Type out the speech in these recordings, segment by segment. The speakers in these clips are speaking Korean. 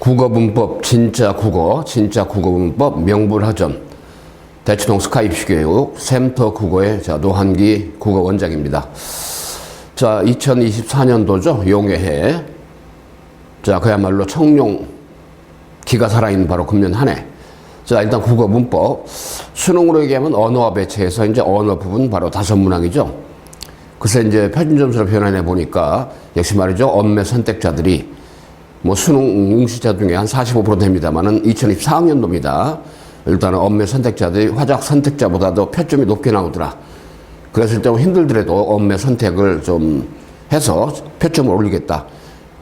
국어문법, 진짜 국어 문법 명불허전. 대치동 스카이입시교육 샘터 국어의 노한기 국어 원장입니다. 자, 2024년도죠. 용해해. 자, 그야말로 청룡 기가 살아있는 바로 금년 한 해. 자, 일단 국어 문법. 수능으로 얘기하면 언어와 배치해서 이제 언어 부분 바로 5문항이죠. 그래서 이제 표준 점수로 변환해 보니까 역시 말이죠. 엄매 선택자들이 뭐 수능 응시자 중에 한 45% 됩니다만은 2024학년도입니다. 일단은 엄매 선택자들이 화작 선택자보다도 표점이 높게 나오더라. 그랬을 때 힘들더라도 엄매 선택을 좀 해서 표점을 올리겠다.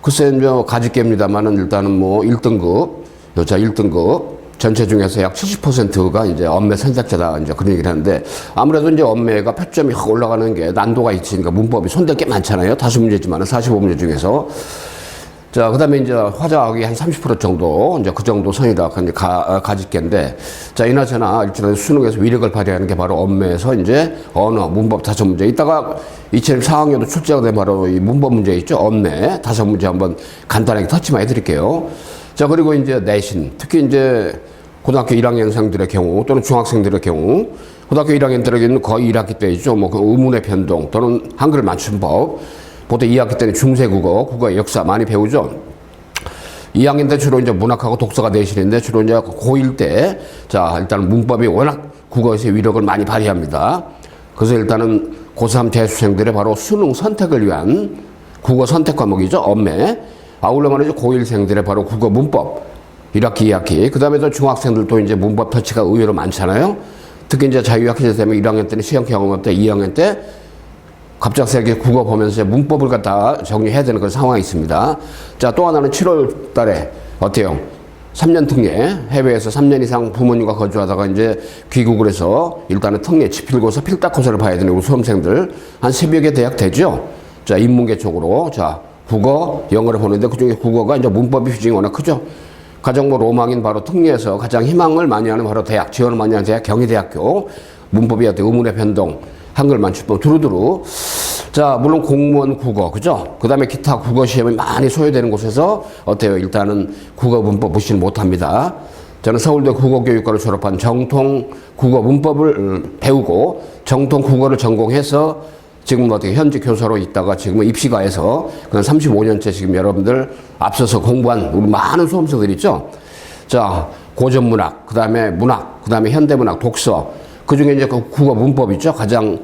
글쎄, 이제 가직계입니다만은 일단은 뭐 1등급, 여자 1등급 전체 중에서 약 70%가 이제 엄매 선택자다. 이제 그런 얘기를 하는데 아무래도 이제 엄매가 표점이 확 올라가는 게 난도가 있으니까 문법이 손댈 게 많잖아요. 5문제지만은 45문제 중에서. 자, 그 다음에 이제 화작이 한 30% 정도, 이제 그 정도 선이다. 가직계인데, 자, 이나저나 일단 수능에서 위력을 발휘하는 게 바로 엄매에서 이제 언어, 문법 5문제. 이따가 2024학년도 출제가 된 바로 이 문법 문제 있죠. 엄매 5문제 한번 간단하게 터치만 해드릴게요. 자, 그리고 이제 내신. 특히 이제 고등학교 1학년생들의 경우 또는 중학생들의 경우, 고등학교 1학년들에게는 거의 1학기 때이죠. 뭐 그 의문의 변동 또는 한글 맞춤법. 보통 2학기 때는 중세국어, 국어 역사 많이 배우죠. 2학년 때 주로 이제 문학하고 독서가 내신인데 주로 이제 고1 때, 자, 일단 문법이 워낙 국어에서의 위력을 많이 발휘합니다. 그래서 일단은 고3 재수생들의 바로 수능 선택을 위한 국어 선택 과목이죠. 엄매. 아울러 말이죠. 고1생들의 바로 국어 문법. 1학기, 2학기. 그 다음에 또 중학생들도 이제 문법 터치가 의외로 많잖아요. 특히 이제 자유학기제 되면 1학년 때는 시험 경험 때 2학년 때 갑작스럽게 국어 보면서 문법을 갖다 정리해야 되는 그런 상황이 있습니다. 자, 또 하나는 7월 달에 어때요? 3년 특례, 해외에서 3년 이상 부모님과 거주하다가 이제 귀국을 해서 일단은 특례, 지필고사, 필답고사를 봐야 되는 우리 수험생들 한 10여 개 대학 되죠? 자, 인문계 쪽으로. 자, 국어, 영어를 보는데 그중에 국어가 이제 문법이 비중이 워낙 크죠? 가장 뭐 로망인 바로 특례에서 가장 희망을 많이 하는 바로 대학, 지원을 많이 하는 대학, 경희대학교. 문법이 어때? 의문의 변동. 한글 맞춤법 두루두루. 자, 물론 공무원 국어, 그죠? 그 다음에 기타 국어 시험이 많이 소요되는 곳에서 어때요? 일단은 국어 문법 무시는 못합니다. 저는 서울대 국어교육과를 졸업한 정통 국어 문법을 배우고 정통 국어를 전공해서 지금 어떻게 현직 교사로 있다가 지금은 입시가에서 그냥 35년째 지금 여러분들 앞서서 공부한 우리 많은 수험생들 있죠? 자, 고전문학, 그 다음에 문학, 그 다음에 현대문학, 독서. 그 중에 이제 그 국어 문법 있죠. 가장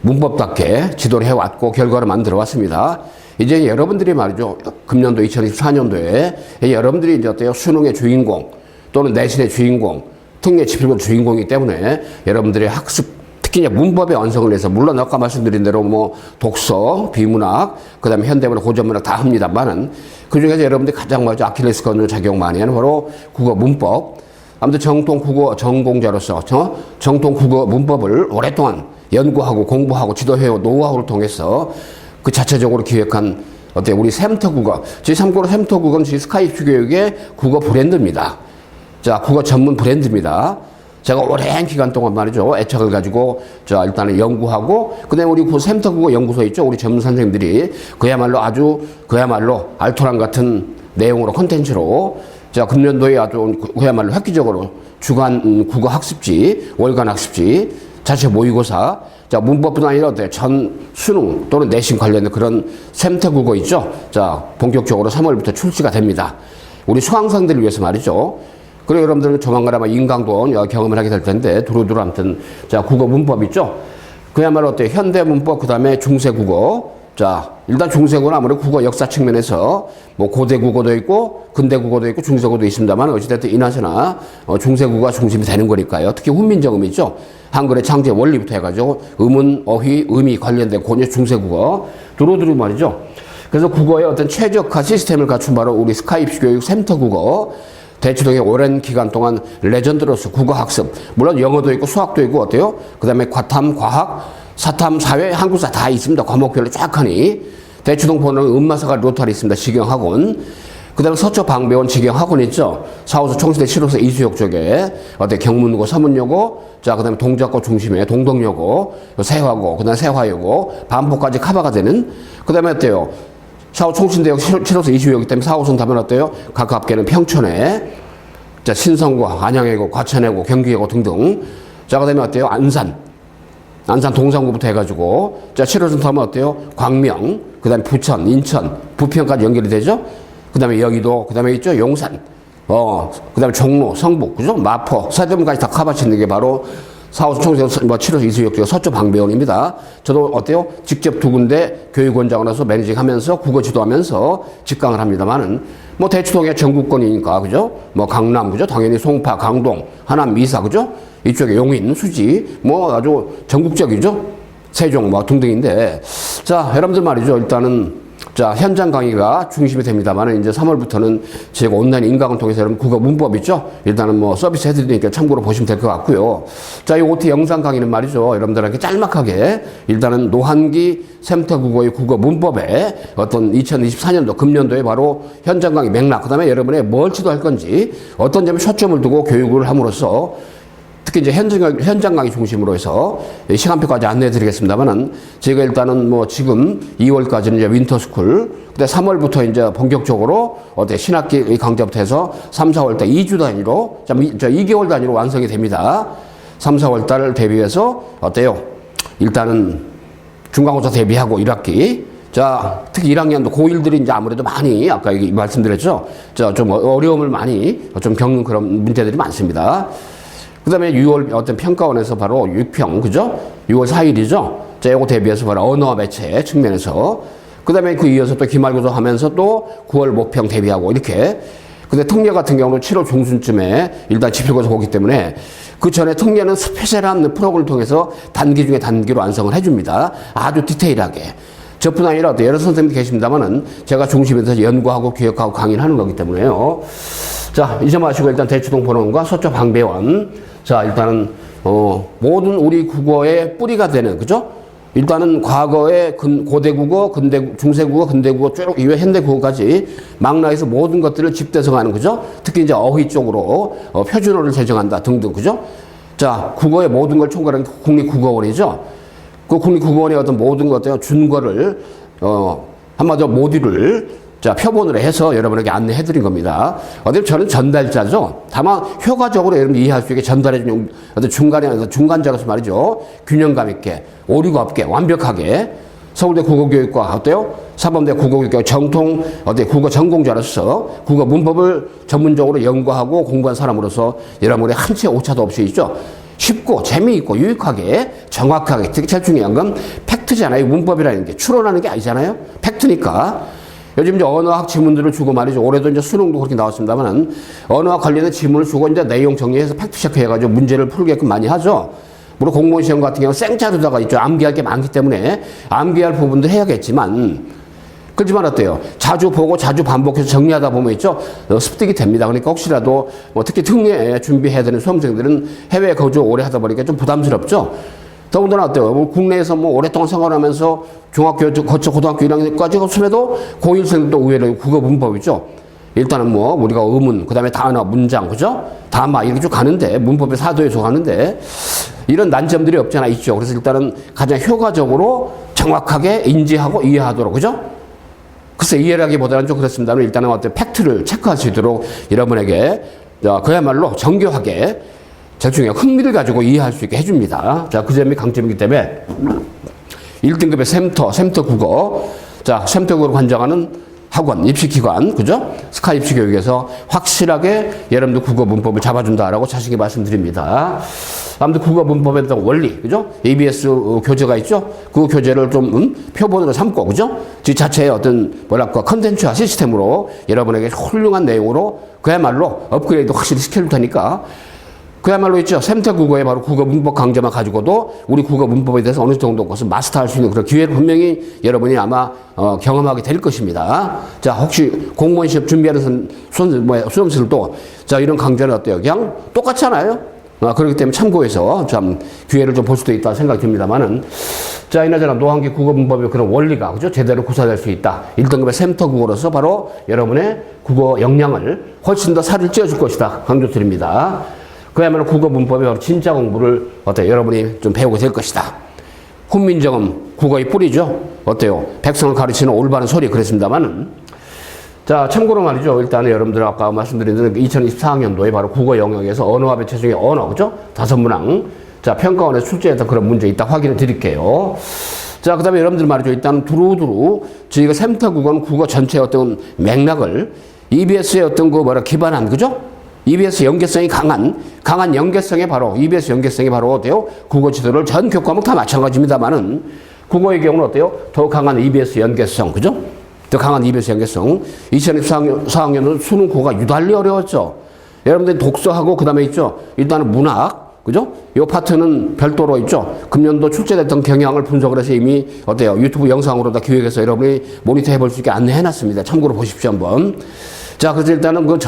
문법답게 지도를 해왔고 결과를 만들어 왔습니다. 이제 여러분들이 말이죠. 금년도 2024년도에 여러분들이 이제 어때요? 수능의 주인공 또는 내신의 주인공, 특례 지필고 주인공이기 때문에 여러분들의 학습, 특히 이제 문법의 완성을 위해서 물론 아까 말씀드린 대로 뭐 독서, 비문학, 그 다음에 현대문학, 고전문학 다 합니다만은 그 중에서 여러분들이 가장 먼저 아킬레스건으로 작용 많이 하는 바로 국어 문법. 아무튼 정통 국어 전공자로서 정통 국어 문법을 오랫동안 연구하고 공부하고 지도해온 노하우를 통해서 그 자체적으로 기획한 어때요? 우리 샘터 국어. 참고로 샘터 국어는 스카이프 교육의 국어 브랜드입니다. 자, 국어 전문 브랜드입니다. 제가 오랜 기간 동안 말이죠. 애착을 가지고 자, 일단은 연구하고 그다음에 우리 그 샘터 국어 연구소 있죠. 우리 전문 선생님들이 그야말로 알토란 같은 내용으로 콘텐츠로 자, 금년도에 아주 그야말로 획기적으로 주간 국어 학습지, 월간 학습지, 자체 모의고사, 자, 문법뿐 아니라 어때요? 전 수능 또는 내신 관련된 그런 샘터 국어 있죠? 자, 본격적으로 3월부터 출시가 됩니다. 우리 수강생들을 위해서 말이죠. 그리고 여러분들은 조만간 아마 인강도 경험을 하게 될 텐데, 두루두루 아무튼, 자, 국어 문법 있죠? 그야말로 어때요? 현대 문법, 그 다음에 중세 국어. 자, 일단 중세국어는 아무래도 국어 역사 측면에서 뭐 고대 국어도 있고 근대 국어도 있고 중세 국어도 있습니다만 어찌됐든 이나저나 중세국어가 중심이 되는 거니까요. 특히 훈민정음 있죠. 한글의 창제 원리부터 해가지고 의문, 어휘, 의미 관련된 고유 중세국어 두루두루 말이죠. 그래서 국어의 어떤 최적화 시스템을 갖춘 바로 우리 스카이프 교육 샘터 국어. 대치동에 오랜 기간 동안 레전드로서 국어 학습. 물론 영어도 있고 수학도 있고 어때요? 그 다음에 과탐, 과학, 사탐, 사회, 한국사 다 있습니다. 과목별로 쫙 하니. 대치동 보는 음마사가 로터리 있습니다. 직영학원. 그 다음에 서초 방배원 직영학원 있죠. 4호서 총시대 7호서 이수역 쪽에 어때 경문고, 서문여고, 자, 그 다음에 동작고 중심에 동덕여고, 세화고, 그 다음에 세화여고, 반포까지 커버가 되는. 그 다음에 어때요? 4호 총신대역 7호선 22호이기 때문에 4호선 답변 어때요? 가깝게는 평촌에, 자, 신성구, 안양해고, 과천해고, 경기해고 등등. 자, 그 다음에 어때요? 안산 동산구부터 해가지고, 자, 7호선 타면 어때요? 광명, 그 다음에 부천, 인천, 부평까지 연결이 되죠? 그 다음에 여기도, 그 다음에 있죠? 용산, 그 다음에 종로, 성북, 그죠? 마포, 서대문까지 다 커버치는 게 바로 4호선 총선, 7호선 이수역지가 서초 방배원입니다. 저도 어때요? 직접 두 군데 교육원장으로서 매니징 하면서 국어 지도하면서 직강을 합니다만은, 뭐 대치동의 전국권이니까, 그죠? 뭐 강남, 그죠? 당연히 송파, 강동, 하남, 미사, 그죠? 이쪽에 용인, 수지, 뭐 아주 전국적이죠? 세종, 뭐 등등인데. 자, 여러분들 말이죠. 일단은, 자, 현장 강의가 중심이 됩니다만, 이제 3월부터는 제가 온라인 인강을 통해서 여러분 국어 문법 있죠? 일단은 뭐 서비스 해드리니까 참고로 보시면 될 것 같고요. 자, 이 OT 영상 강의는 말이죠. 여러분들에게 짤막하게 일단은 노한기 샘터 국어의 국어 문법에 어떤 2024년도 금년도에 바로 현장 강의 맥락, 그 다음에 여러분의 뭘 지도할 건지 어떤 점에 초점을 두고 교육을 함으로써 특히 이제 현장 강의 중심으로 해서 시간표까지 안내해 드리겠습니다만은 제가 일단은 뭐 지금 2월까지는 이제 윈터스쿨, 근데 3월부터 이제 본격적으로 신학기 강좌부터 해서 3, 4월 달 2주 단위로, 2개월 단위로 완성이 됩니다. 3, 4월 달 대비해서 어때요? 일단은 중간고사 대비하고 1학기. 자, 특히 1학년도 고1들이 이제 아무래도 많이, 아까 말씀드렸죠? 자, 좀 어려움을 많이 좀 겪는 그런 문제들이 많습니다. 그 다음에 6월 어떤 평가원에서 바로 6평, 그죠? 6월 4일이죠? 자, 요거 대비해서 바로 언어 매체 측면에서. 그 다음에 그 이어서 또 기말고사 하면서 또 9월 모평 대비하고 이렇게. 근데 특례 같은 경우는 7월 중순쯤에 일단 지필고사 보기 때문에 그 전에 특례는 스페셜한 프로그램을 통해서 단기 중에 단기로 완성을 해줍니다. 아주 디테일하게. 저뿐 아니라 여러 선생님이 계십니다만은 제가 중심에서 연구하고 기획하고 강의를 하는 거기 때문에요. 자, 잊지 마시고 일단 대치동 본원과 서초 방배원. 자, 일단은, 모든 우리 국어의 뿌리가 되는, 그죠? 일단은 과거의 고대국어, 중세국어, 근대국어, 쭉 이외 현대국어까지 망라해서 모든 것들을 집대성하는, 그죠? 특히 이제 어휘 쪽으로, 표준어를 제정한다 등등, 그죠? 자, 국어의 모든 걸 총괄하는 국립국어원이죠? 그 국립국어원의 어떤 모든 것들, 준거를, 한마디로 모듈을 자, 표본으로 해서 여러분에게 안내해 드린 겁니다. 어차피 저는 전달자죠. 다만 효과적으로 여러분 이해할 수 있게 전달해 주는 어떤 중간자로서 말이죠. 균형감 있게, 오류가 없게, 완벽하게 서울대 국어교육과 어때요? 사범대 국어교육과 정통 국어 전공자로서 국어 문법을 전문적으로 연구하고 공부한 사람으로서 여러분의 한 채 오차도 없이 있죠. 쉽고 재미있고 유익하게 정확하게, 특히 제일 중요한 건 팩트잖아요. 문법이라는 게 추론하는 게 아니잖아요. 팩트니까. 요즘 이제 언어학 지문들을 주고 말이죠. 올해도 이제 수능도 그렇게 나왔습니다만은 언어학 관련된 지문을 주고 이제 내용 정리해서 팩트체크 해가지고 문제를 풀게끔 많이 하죠. 물론 공무원 시험 같은 경우는 생자료다가 있죠. 암기할 게 많기 때문에 암기할 부분도 해야겠지만, 그렇지만 어때요? 자주 보고 자주 반복해서 정리하다 보면 있죠. 습득이 됩니다. 그러니까 혹시라도 뭐 특히 특례 준비해야 되는 수험생들은 해외 거주 오래 하다 보니까 좀 부담스럽죠. 더군다나 어때요? 국내에서 뭐 오랫동안 생활하면서 중학교 거쳐 고등학교 1학년까지 갔음에도 고1생도 의외로 국어 문법이죠. 일단은 뭐 우리가 의문, 그 다음에 단어, 문장, 그죠? 담화 이렇게 쭉 가는데 문법의 사도에서 가는데 이런 난점들이 없지 않아 있죠. 그래서 일단은 가장 효과적으로 정확하게 인지하고 이해하도록, 그죠? 글쎄 이해라기보다는 좀 그렇습니다. 일단은 어떤 팩트를 체크할 수 있도록 여러분에게 그야말로 정교하게 제일 중요한 흥미를 가지고 이해할 수 있게 해줍니다. 자, 그 점이 강점이기 때문에 1등급의 샘터 국어. 자, 샘터 국어를 관장하는 학원, 입시기관, 그죠? 스카 입시교육에서 확실하게 여러분들 국어 문법을 잡아준다라고 자신있게 말씀드립니다. 아무튼 국어 문법에 대한 원리, 그죠? ABS 교재가 있죠? 그 교재를 좀 표본으로 삼고, 그죠? 그 자체의 어떤 컨텐츠화 시스템으로 여러분에게 훌륭한 내용으로 그야말로 업그레이드 확실히 시켜줄 테니까 그야말로 있죠. 샘터 국어의 바로 국어 문법 강좌만 가지고도 우리 국어 문법에 대해서 어느 정도 것을 마스터할 수 있는 그런 기회를 분명히 여러분이 아마 경험하게 될 것입니다. 자, 혹시 공무원 시험 준비하는 수험생들도 자, 이런 강좌는 어때요? 그냥 똑같잖아요. 그렇기 때문에 참고해서 참 기회를 좀 볼 수도 있다 생각이 듭니다만은, 자, 이나저나 노한기 국어 문법의 그런 원리가, 그죠? 제대로 구사될 수 있다. 1등급의 샘터 국어로서 바로 여러분의 국어 역량을 훨씬 더 살을 찌어줄 것이다. 강조드립니다. 그야말로 국어 문법의 바로 진짜 공부를 여러분이 좀 배우게 될 것이다. 훈민정음 국어의 뿌리죠. 어때요? 백성을 가르치는 올바른 소리 그랬습니다만은. 자, 참고로 말이죠. 일단 여러분들 아까 말씀드린 대로 2024학년도에 바로 국어 영역에서 언어와 배치 중에 언어, 그죠? 5문항. 자, 평가원에서 출제했던 그런 문제 이따 확인해 드릴게요. 자, 그 다음에 여러분들 말이죠. 일단 두루두루 저희가 샘터 국어는 국어 전체의 어떤 맥락을 EBS의 어떤 그 기반한, 그죠? EBS 연계성이 강한 연계성이 바로, EBS 연계성이 바로 어때요? 국어 지도를 전 교과목 다 마찬가지입니다만은 국어의 경우는 어때요? 더 강한 EBS 연계성, 그죠? 더 강한 EBS 연계성. 2024학년은 수능 국어가 유달리 어려웠죠. 여러분들이 독서하고 그 다음에 있죠. 일단은 문학, 그죠? 요 파트는 별도로 있죠. 금년도 출제됐던 경향을 분석을 해서 이미 어때요? 유튜브 영상으로 다 기획해서 여러분이 모니터 해볼 수 있게 안내해 놨습니다. 참고로 보십시오, 한번. 자, 그래서 일단은 그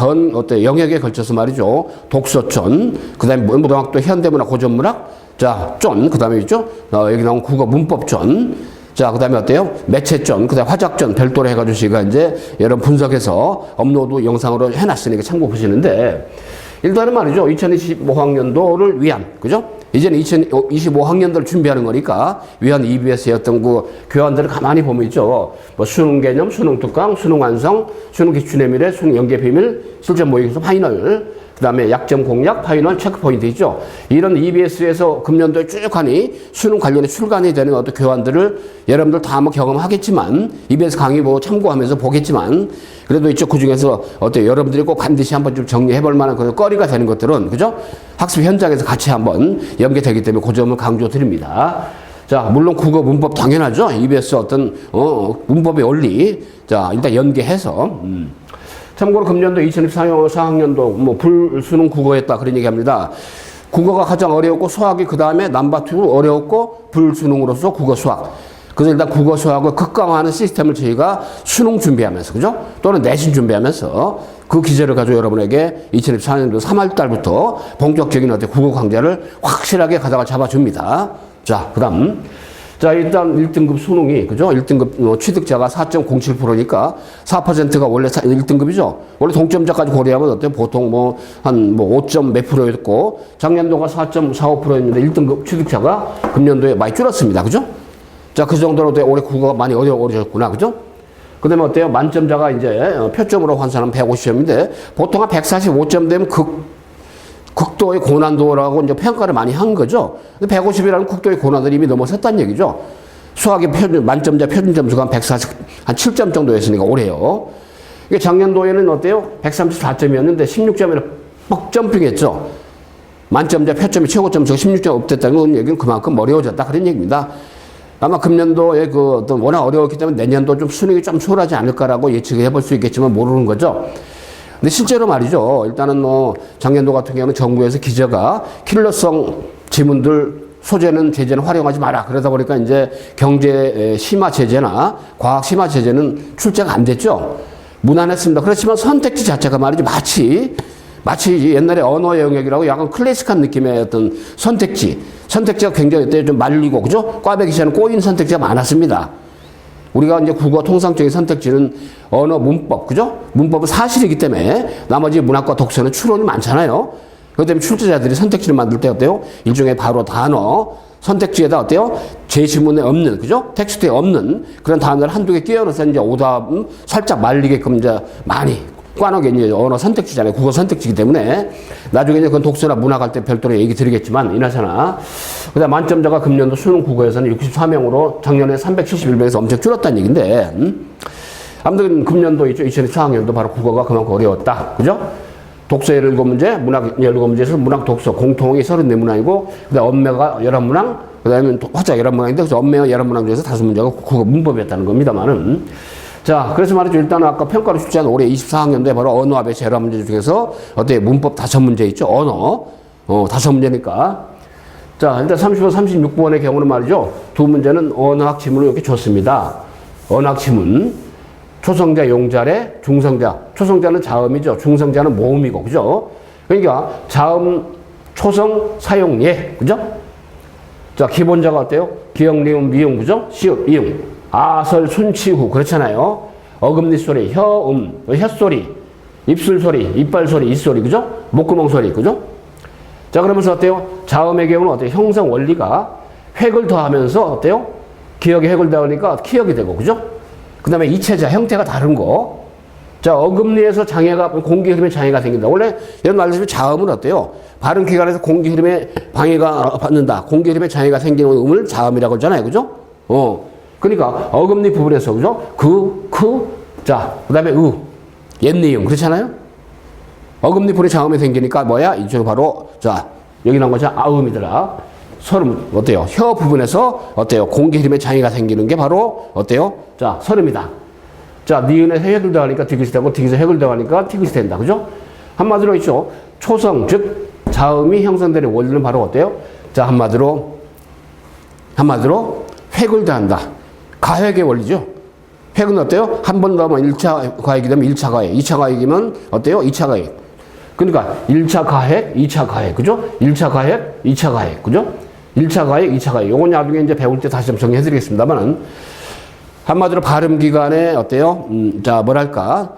영역에 걸쳐서 말이죠. 독서전, 그 다음에 무등학도 현대문학, 고전문학, 자, 그 다음에 있죠. 여기 나온 국어 문법전, 자, 그 다음에 어때요? 매체전, 그 다음에 화작전 별도로 해가지고 제가 이제 여러분 분석해서 업로드 영상으로 해놨으니까 참고 보시는데, 일단은 말이죠. 2025학년도를 위한, 그죠? 이제는 2025학년도를 준비하는 거니까 위한 EBS의 어떤 그 교환들을 가만히 보면 있죠. 뭐 수능 개념, 수능 특강, 수능 완성, 수능 기출의 미래, 수능 연계 비밀, 실전 모의고사 파이널, 그 다음에 약점 공략, 파이널, 체크포인트 있죠. 이런 EBS에서 금년도에 쭉 하니 수능 관련해 출간이 되는 어떤 교환들을 여러분들 다 한번 경험하겠지만, EBS 강의 뭐 참고하면서 보겠지만, 그래도 있죠. 그 중에서 어때요? 여러분들이 꼭 반드시 한번 좀 정리해 볼 만한 그런 거리가 되는 것들은, 그죠? 학습 현장에서 같이 한번 연계되기 때문에 그 점을 강조 드립니다. 자, 물론 국어 문법 당연하죠. EBS 어떤, 문법의 원리. 자, 일단 연계해서, 참고로 금년도 2024학년도 뭐 불수능 국어였다 그런 얘기합니다. 국어가 가장 어려웠고 수학이 그 다음에 넘버2 어려웠고 불수능으로서 국어 수학. 그래서 일단 국어 수학을 극강화하는 시스템을 저희가 수능 준비하면서, 그죠? 또는 내신 준비하면서 그 기제를 가지고 여러분에게 2024년도 3월 달부터 본격적인 어떤 국어 강좌를 확실하게 가다가 잡아줍니다. 자, 그 다음. 자, 일단 1등급 수능이, 그죠? 1등급 취득자가 4.07%니까 4%가 원래 1등급이죠? 원래 동점자까지 고려하면 어때요? 보통 한 5점 몇 프로였고, 작년도가 4.45%였는데 1등급 취득자가 금년도에 많이 줄었습니다. 그죠? 자, 그 정도로 올해 국어가 많이 어려워졌구나. 그죠? 그 다음에 어때요? 만점자가 이제 표점으로 환산하면 150점인데, 보통 한 145점 되면 극도의 고난도라고 이제 평가를 많이 한 거죠. 150이라는 극도의 고난도를 이미 넘어섰다는 얘기죠. 수학의 만점자 표준 점수가 한 7점 정도였으니까 올해요. 이게 작년도에는 어때요? 134점이었는데 16점이나 뻑 점핑했죠. 만점자 표점이 최고 점수가 16점 업됐다는 얘기는 그만큼 어려워졌다 그런 얘기입니다. 아마 금년도에 그 어떤 워낙 어려웠기 때문에 내년도 좀 수능이 좀 수월하지 않을까라고 예측해 볼 수 있겠지만 모르는 거죠. 근데 실제로 말이죠. 일단은 작년도 같은 경우는 정부에서 기재가 킬러성 지문들 소재는 제재는 활용하지 마라. 그러다 보니까 이제 경제 심화 제재나 과학 심화 제재는 출제가 안 됐죠. 무난했습니다. 그렇지만 선택지 자체가 말이죠. 마치 옛날에 언어 영역이라고 약간 클래식한 느낌의 어떤 선택지가 굉장히 그때 좀 말리고, 그죠? 꽈배기 시에는 꼬인 선택지가 많았습니다. 우리가 이제 국어 통상적인 선택지는 언어 문법, 그죠? 문법은 사실이기 때문에 나머지 문학과 독서는 추론이 많잖아요. 그렇기 때문에 출제자들이 선택지를 만들 때 어때요? 일종의 바로 단어, 선택지에다 어때요? 제시문에 없는, 그죠? 텍스트에 없는 그런 단어를 한두 개 끼워 넣어서 이제 오답 살짝 말리게끔 이제 많이 꽈놓게 이제 언어 선택지잖아요. 국어 선택지이기 때문에 나중에 이제 그건 독서나 문학 할 때 별도로 얘기 드리겠지만 이나저나 그다음 만점자가 금년도 수능 국어에서는 64명으로 작년에 371명에서 엄청 줄었다는 얘기인데 아무튼 금년도 있죠. 2024학년도 바로 국어가 그만큼 어려웠다. 그죠? 독서 17문제, 문학 17문제에서 문학 독서 공통이 34문항이고 그다음 언매가 11문항, 그다음에 화자 11문항인데 그래서 언매가 11문항 중에서 5문제가 국어 문법이었다는 겁니다만은 자, 그래서 말이죠. 일단 아까 평가를 출제한 올해 24학년도에 바로 언어와 배치 11문제 중에서 어때 문법 5문제 있죠. 언어 5문제니까 자, 일단 35, 36번의 경우는 말이죠. 두 문제는 언어학 지문을 이렇게 줬습니다. 언어학 지문 초성자 용자래 중성자, 초성자는 자음이죠. 중성자는 모음이고, 그죠? 그러니까 자음 초성 사용예, 그죠? 자, 기본자가 어때요? 기역, 리음, 미음, 그죠? 시읍, 이응. 아설, 순치후 그렇잖아요. 어금니 소리, 혀소리, 입술 소리, 이빨 소리, 입소리, 그죠? 목구멍 소리, 그죠? 자, 그러면서 어때요? 자음의 경우는 어때요? 형성 원리가 획을 더하면서 어때요? 기억이 해결되니까 키역이 되고, 그죠? 그 다음에 이체자, 형태가 다른 거. 자, 어금니에서 장애가, 공기 흐름에 장애가 생긴다. 원래 이런 말로 자음은 어때요? 발음 기관에서 공기 흐름에 방해가 받는다. 공기 흐름에 장애가 생기는 음을 자음이라고 하잖아요. 그죠? 그러니까 어금니 부분에서, 그죠? 자, 그 다음에 옛니음. 그렇잖아요? 어금니 부분에 자음이 생기니까 뭐야? 이쪽이 바로, 자, 여기 나온 거죠? 아음이더라. 설음, 어때요? 혀 부분에서, 어때요? 공기 흐름에 장애가 생기는 게 바로, 어때요? 자, 설음이다. 자, 니은에서 해결되니까 디귿이 되고, 디귿에서 해결되니까 티귿이 된다. 그죠? 한마디로 있죠. 초성, 즉, 자음이 형성되는 원리는 바로 어때요? 자, 한마디로 획을대한다. 가획의 원리죠. 획은 어때요? 한 번 더 하면 1차 가획이 되면 1차 가획, 2차 가획이면 어때요? 2차 가획. 그러니까 1차 가획, 2차 가획, 그죠? 1차 가획, 2차 가획, 그죠? 1차 가획, 2차 가획. 요건 나중에 이제 배울 때 다시 좀 정리해드리겠습니다만은 한마디로 발음 기관에 어때요? 자, 뭐랄까?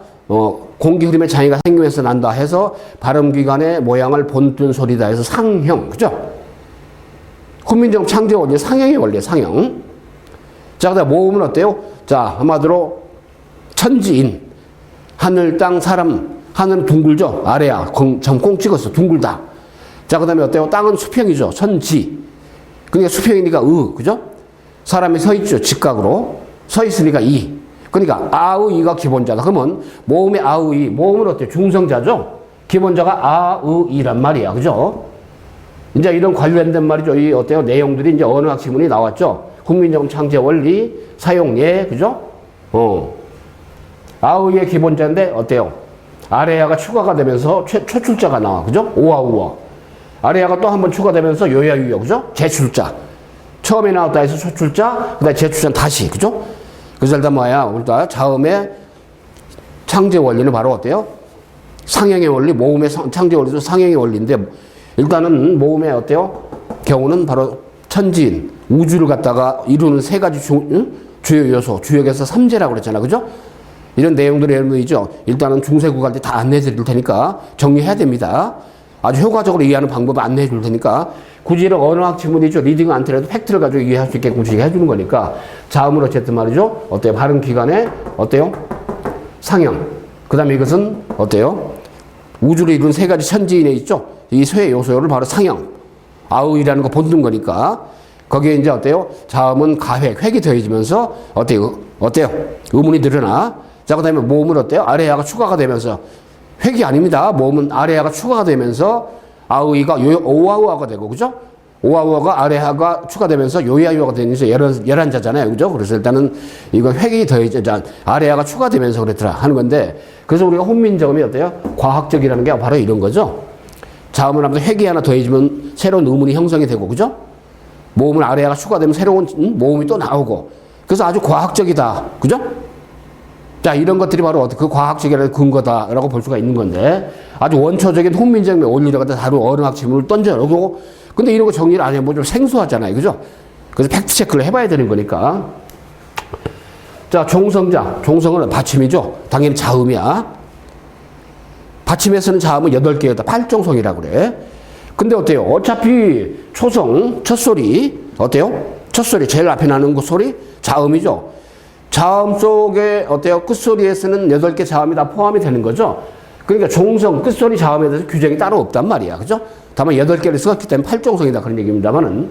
공기 흐름에 장애가 생기면서 난다 해서 발음 기관의 모양을 본뜬 소리다 해서 상형, 그죠? 훈민정 창제 원리 상형의 원리, 상형. 자, 그다음 모음은 어때요? 자, 한마디로 천지인, 하늘, 땅, 사람. 하늘은 둥글죠? 아래야, 점공 찍었어. 둥글다. 자, 그 다음에 어때요? 땅은 수평이죠. 천지. 그러니까 수평이니까 그죠? 사람이 서 있죠. 직각으로. 서 있으니까 그러니까 아의가 기본자다. 그러면 모음의 아의, 모음은 어때요? 중성자죠? 기본자가 아의란 말이야. 그죠? 이제 이런 관련된 말이죠. 이 어때요? 내용들이 이제 언어학 지문이 나왔죠? 훈민정음 창제 원리, 사용예, 그죠? 아의의 기본자인데 어때요? 아래야가 추가가 되면서 초출자가 나와. 그죠? 오아우어. 아래야가 또 한 번 추가되면서 요야유여. 그죠? 제출자. 처음에 나왔다 해서 초출자, 그 다음에 제출자는 다시. 그죠? 그래서 일단 뭐야? 우리가 자음의 창제 원리는 바로 어때요? 상형의 원리, 모음의 창제 원리도 상형의 원리인데, 일단은 모음의 어때요? 경우는 바로 천지인, 우주를 갖다가 이루는 세 가지 주요 요소, 주역에서 삼재라고 그랬잖아. 그죠? 이런 내용들이 여러분이죠. 일단은 중세국 갈 때 다 안내해 드릴 테니까 정리해야 됩니다. 아주 효과적으로 이해하는 방법을 안내해 줄 테니까 굳이 이런 언어학 지문이죠. 리딩 안테라도 팩트를 가지고 이해할 수 있게끔 해 주는 거니까 자음은 어쨌든 말이죠. 어때요? 발음 기관에 어때요? 상형. 그 다음에 이것은 어때요? 우주를 이룬 세 가지 천지인에 있죠. 이 세 요소를 바로 상형. 아우이라는 거 본뜬 거니까 거기에 이제 어때요? 자음은 가획, 획이 더해지면서 어때요? 의문이 늘어나. 자, 그 다음에 모음은 어때요? 아래야가 추가가 되면서 획이 아닙니다. 모음은 아래야가 추가가 되면서 아의가 오아우아가 되고, 그죠? 오아우아가 아래야가 추가되면서 요야유아가 되면서 열한자잖아요. 그죠? 그래서 일단은 이거 획이 더해져, 아래야가 추가되면서 그랬더라 하는 건데, 그래서 우리가 훈민정음이 어때요? 과학적이라는 게 바로 이런 거죠. 자음을 하면서 획이 하나 더해지면 새로운 의문이 형성이 되고, 그죠? 모음은 아래야가 추가되면 새로운 모음이 또 나오고, 그래서 아주 과학적이다. 그죠? 자, 이런 것들이 바로 그 과학적이라는 근거다라고 볼 수가 있는 건데, 아주 원초적인 훈민정음의 원리를 갖다 다룬 언어학 지문을 던져놓고, 근데 이런 거 정리를 안 해보면 좀 생소하잖아요. 그죠? 그래서 팩트체크를 해봐야 되는 거니까. 자, 종성자. 종성은 받침이죠. 당연히 자음이야. 받침에서는 자음은 8개였다. 8종성이라고 그래. 근데 어때요? 어차피 초성, 첫소리, 어때요? 첫소리, 제일 앞에 나는 그 소리? 자음이죠. 자음 속에 어때요? 끝소리에서는 8개 자음이 다 포함이 되는 거죠. 그러니까 종성, 끝소리 자음에 대해서 규정이 따로 없단 말이야. 그죠? 다만 8개를 썼기 때문에 8종성이다. 그런 얘기입니다만은.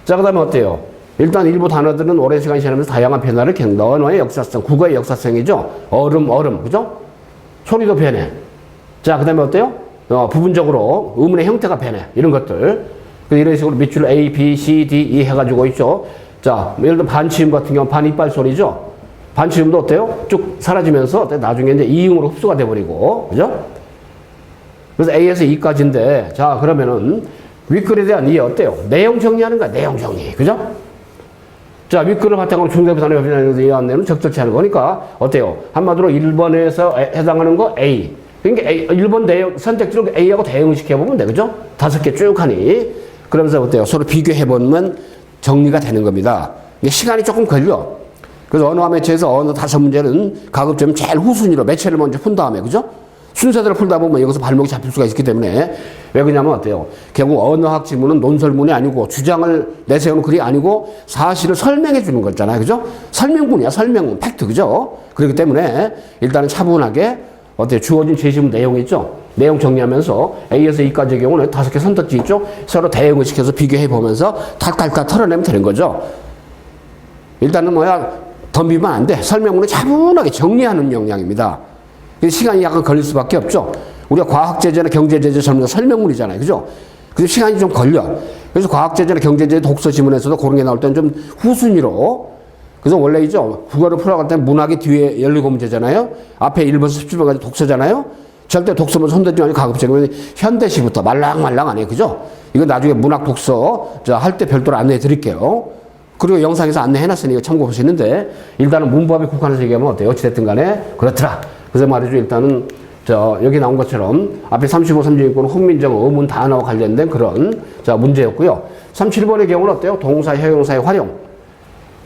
자, 그 다음에 어때요? 일단 일부 단어들은 오랜 시간 지나면서 다양한 변화를 겪는다. 언어의 역사성, 국어의 역사성이죠. 얼음, 그죠? 소리도 변해. 자, 그 다음에 어때요? 부분적으로 의문의 형태가 변해. 이런 것들. 이런 식으로 밑줄 A, B, C, D, E 해가지고 있죠. 자, 예를 들어 반치음 같은 경우 반이빨 소리죠. 반치음도 어때요? 쭉 사라지면서 나중에 이제 이음으로 흡수가 돼버리고, 그죠? 그래서 A에서 E까지인데, 자, 그러면은 윗글에 대한 이해 어때요? 내용 정리하는 거야, 내용 정리. 그죠? 자, 윗글을 바탕으로 중대부산의 법이라는 이해한 내용은 적절치 않은 거니까 어때요? 한마디로 1번에서 해당하는 거 A. 그러니까 1번 내용, 선택지로 A하고 대응시켜보면 돼. 그죠? 5개 쭉 하니. 그러면서 어때요? 서로 비교해보면 정리가 되는 겁니다. 이게 시간이 조금 걸려. 그래서 언어와 매체에서 언어 5문제는 가급적 제일 후순위로 매체를 먼저 푼 다음에, 그죠? 순서대로 풀다 보면 여기서 발목이 잡힐 수가 있기 때문에 왜 그러냐면 어때요? 결국 언어학 지문은 논설문이 아니고 주장을 내세우는 글이 아니고 사실을 설명해 주는 거잖아요. 그죠? 설명문이야. 설명문. 팩트. 그죠? 그렇기 때문에 일단은 차분하게 어때요? 주어진 제시문 내용 있죠? 내용 정리하면서 A에서 E까지의 경우는 5개 선택지 있죠? 서로 대응을 시켜서 비교해 보면서 탈탈탈 털어내면 되는 거죠. 일단은 덤비면 안 돼. 설명문을 차분하게 정리하는 역량입니다. 시간이 약간 걸릴 수밖에 없죠. 우리가 과학제재나 경제제재 전문 설명문이잖아요. 그죠? 그래서 시간이 좀 걸려. 그래서 과학제재나 경제제재 독서지문에서도 그런 게 나올 때는 좀 후순위로. 그래서 원래 국어를 풀어갈 때 문학이 뒤에 17문제잖아요. 앞에 1번에서 17번까지 독서잖아요. 절대 독서문 손대지 말고 가급적이면 현대시부터 말랑말랑 안 해요. 그죠? 이거 나중에 문학 독서 할 때 별도로 안내해 드릴게요. 그리고 영상에서 안내해놨으니까 참고해 보시는데 일단은 문법에 국한해서 얘기하면 어때요? 어찌됐든 간에 그렇더라. 그래서 말이죠. 일단은 여기 나온 것처럼 앞에 35, 36번은 훈민정 어문 단어와 관련된 그런 문제였고요. 37번의 경우는 어때요? 동사, 형용사의 활용.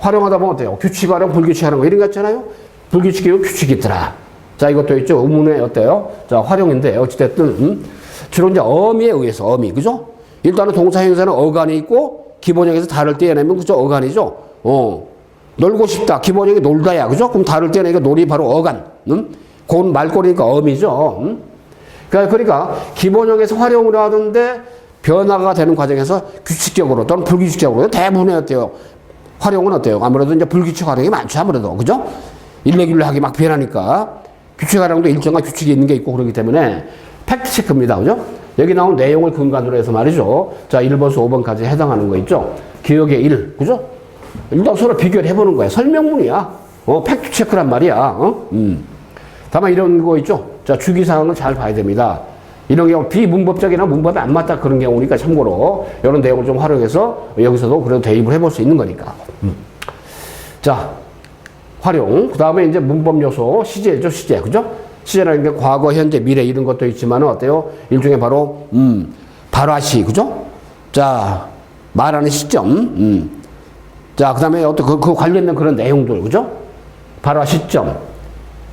활용하다 보면 어때요? 규칙 활용, 불규칙 활용 이런 거 있잖아요. 불규칙이고 규칙이 있더라. 이것도 있죠. 의문의 어때요? 활용인데 어찌됐든 주로 이제 어미에 의해서 어미. 그죠? 일단은 동사, 형용사는 어간이 있고 기본형에서 다를 떼어내면 그죠? 어간이죠. 놀고 싶다. 기본형이 놀다야. 그죠? 그럼 다를 떼어내니까 놀이 바로 어간. 곤 말꼬리니까 어미죠. 그러니까 기본형에서 활용을 하는데 변화가 되는 과정에서 규칙적으로 또는 불규칙적으로 대부분의 어때요? 활용은 어때요? 아무래도 이제 불규칙 활용이 많죠. 아무래도. 그죠? 일렉일렉하게 막 변하니까 규칙 활용도 일정한 규칙이 있는 게 있고 그러기 때문에 팩트 체크입니다. 그죠? 여기 나온 내용을 근간으로 해서 말이죠. 1번에서 5번까지 해당하는 거 있죠? 기억의 1. 그죠? 일단 서로 비교를 해보는 거야. 설명문이야. 팩트 체크란 말이야. 다만 이런 거 있죠? 주기사항을 잘 봐야 됩니다. 이런 경우 비문법적이나 문법에 안 맞다 그런 경우니까 참고로 이런 내용을 좀 활용해서 여기서도 그래도 대입을 해볼 수 있는 거니까. 활용. 그 다음에 이제 문법 요소, 시제죠, 시제. 그죠? 시제라는 게 과거, 현재, 미래 이런 것도 있지만 어때요? 일종의 바로, 발화시. 그죠? 말하는 시점. 그 다음에 어떤 그 관련된 그런 내용들. 그죠? 발화 시점.